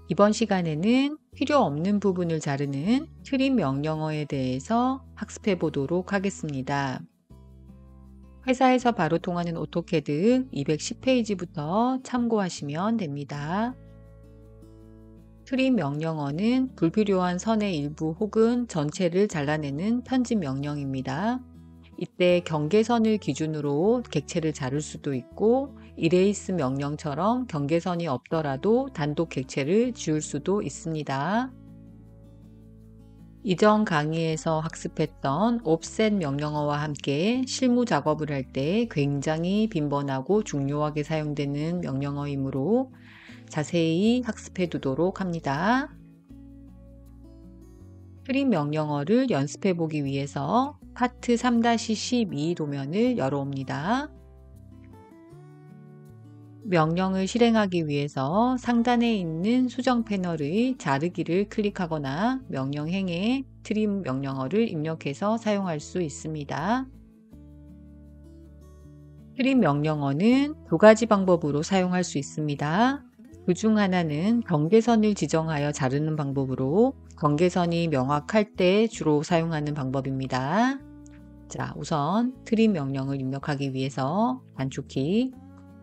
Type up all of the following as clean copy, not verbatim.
이번 시간에는 필요 없는 부분을 자르는 트림 명령어에 대해서 학습해 보도록 하겠습니다. 회사에서 바로 통하는 오토캐드 210페이지부터 참고하시면 됩니다. 트림 명령어는 불필요한 선의 일부 혹은 전체를 잘라내는 편집 명령입니다. 이때 경계선을 기준으로 객체를 자를 수도 있고 이레이스 명령처럼 경계선이 없더라도 단독 객체를 지울 수도 있습니다. 이전 강의에서 학습했던 offset 명령어와 함께 실무 작업을 할 때 굉장히 빈번하고 중요하게 사용되는 명령어이므로 자세히 학습해 두도록 합니다. 트림 명령어를 연습해 보기 위해서 파트 3-12 도면을 열어옵니다. 명령을 실행하기 위해서 상단에 있는 수정 패널의 자르기를 클릭하거나 명령행에 트림 명령어를 입력해서 사용할 수 있습니다. 트림 명령어는 두 가지 방법으로 사용할 수 있습니다. 그 중 하나는 경계선을 지정하여 자르는 방법으로 경계선이 명확할 때 주로 사용하는 방법입니다. 자, 우선 트림 명령을 입력하기 위해서 단축키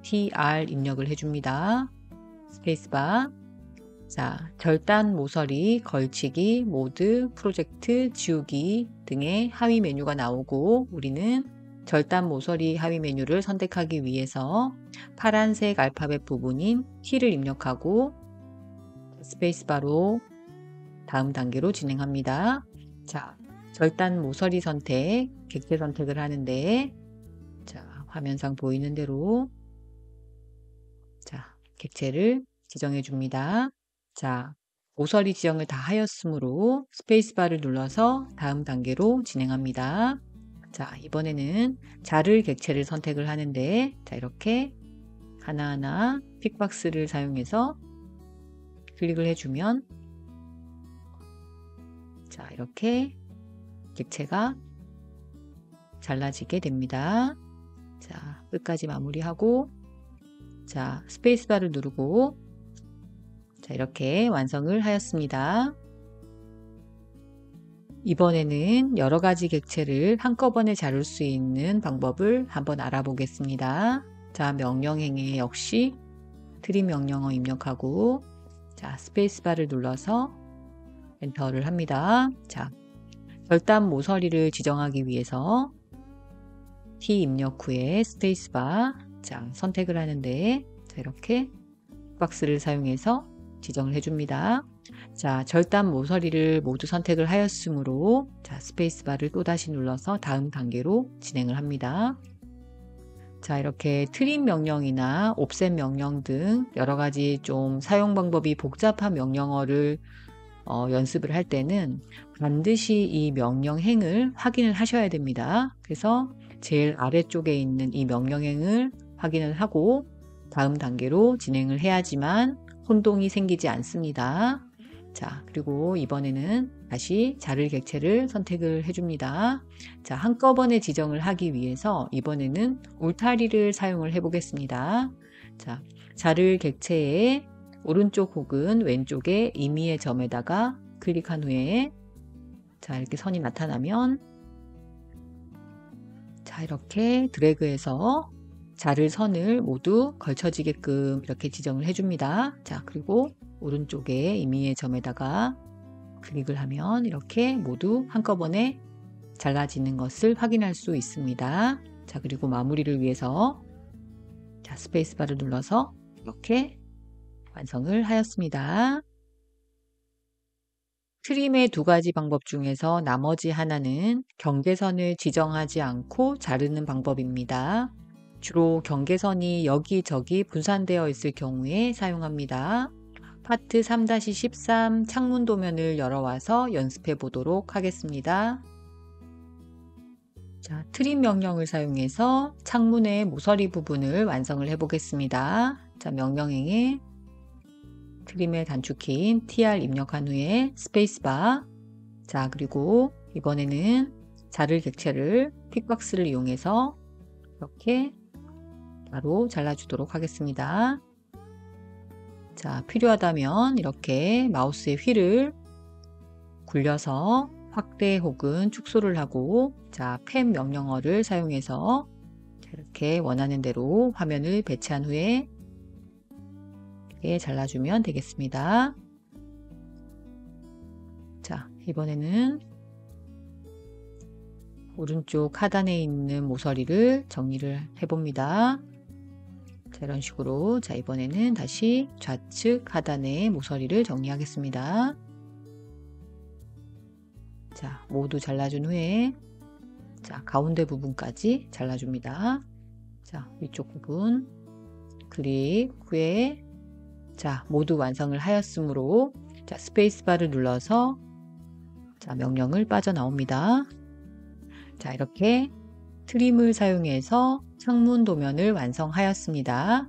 TR 입력을 해줍니다. 스페이스바. 자, 절단 모서리, 걸치기, 모드, 프로젝트, 지우기 등의 하위 메뉴가 나오고 우리는 절단 모서리 하위 메뉴를 선택하기 위해서 파란색 알파벳 부분인 T를 입력하고 스페이스바로 다음 단계로 진행합니다. 자, 절단 모서리 선택, 객체 선택을 하는데 자, 화면상 보이는 대로 자, 객체를 지정해 줍니다. 자, 모서리 지정을 다 하였으므로 스페이스바를 눌러서 다음 단계로 진행합니다. 자, 이번에는 자를 객체를 선택을 하는데 자, 이렇게 하나하나 픽박스를 사용해서 클릭을 해주면 자, 이렇게 객체가 잘라지게 됩니다. 자, 끝까지 마무리하고 자, 스페이스바를 누르고 자, 이렇게 완성을 하였습니다. 이번에는 여러 가지 객체를 한꺼번에 자를 수 있는 방법을 한번 알아보겠습니다. 자, 명령행에 역시 트림 명령어 입력하고 자, 스페이스바를 눌러서 엔터를 합니다. 자, 절단 모서리를 지정하기 위해서 T 입력 후에 스페이스바 자, 선택을 하는데 자, 이렇게 박스를 사용해서 지정을 해줍니다. 자, 절단 모서리를 모두 선택을 하였으므로 자, 스페이스바를 또다시 눌러서 다음 단계로 진행을 합니다. 자, 이렇게 트림 명령이나 옵셋 명령 등 여러 가지 좀 사용 방법이 복잡한 명령어를 연습을 할 때는 반드시 이 명령행을 확인을 하셔야 됩니다. 그래서 제일 아래쪽에 있는 이 명령행을 확인을 하고 다음 단계로 진행을 해야지만 혼동이 생기지 않습니다. 자, 그리고 이번에는 다시 자를 객체를 선택을 해줍니다. 자, 한꺼번에 지정을 하기 위해서 이번에는 울타리를 사용을 해보겠습니다. 자, 자를 객체의 오른쪽 혹은 왼쪽에 임의의 점에다가 클릭한 후에 자, 이렇게 선이 나타나면 자, 이렇게 드래그해서 자를 선을 모두 걸쳐지게끔 이렇게 지정을 해줍니다. 자, 그리고 오른쪽에 임의의 점에다가 클릭을 하면 이렇게 모두 한꺼번에 잘라지는 것을 확인할 수 있습니다. 자, 그리고 마무리를 위해서 자, 스페이스바를 눌러서 이렇게 완성을 하였습니다. 트림의 두 가지 방법 중에서 나머지 하나는 경계선을 지정하지 않고 자르는 방법입니다. 주로 경계선이 여기저기 분산되어 있을 경우에 사용합니다. 파트 3-13 창문 도면을 열어와서 연습해 보도록 하겠습니다. 자, 트림 명령을 사용해서 창문의 모서리 부분을 완성을 해 보겠습니다. 자, 명령행에 트림의 단축키인 TR 입력한 후에 스페이스바 자, 그리고 이번에는 자를 객체를 픽박스를 이용해서 이렇게 바로 잘라주도록 하겠습니다. 자, 필요하다면 이렇게 마우스의 휠을 굴려서 확대 혹은 축소를 하고, 자, 펜 명령어를 사용해서 이렇게 원하는 대로 화면을 배치한 후에 이렇게 잘라주면 되겠습니다. 자, 이번에는 오른쪽 하단에 있는 모서리를 정리를 해봅니다. 자, 이런 식으로, 자, 이번에는 다시 좌측 하단의 모서리를 정리하겠습니다. 자, 모두 잘라준 후에, 자, 가운데 부분까지 잘라줍니다. 자, 위쪽 부분 클릭 후에, 자, 모두 완성을 하였으므로, 자, 스페이스바를 눌러서, 자, 명령을 빠져나옵니다. 자, 이렇게 트림을 사용해서 창문 도면을 완성하였습니다.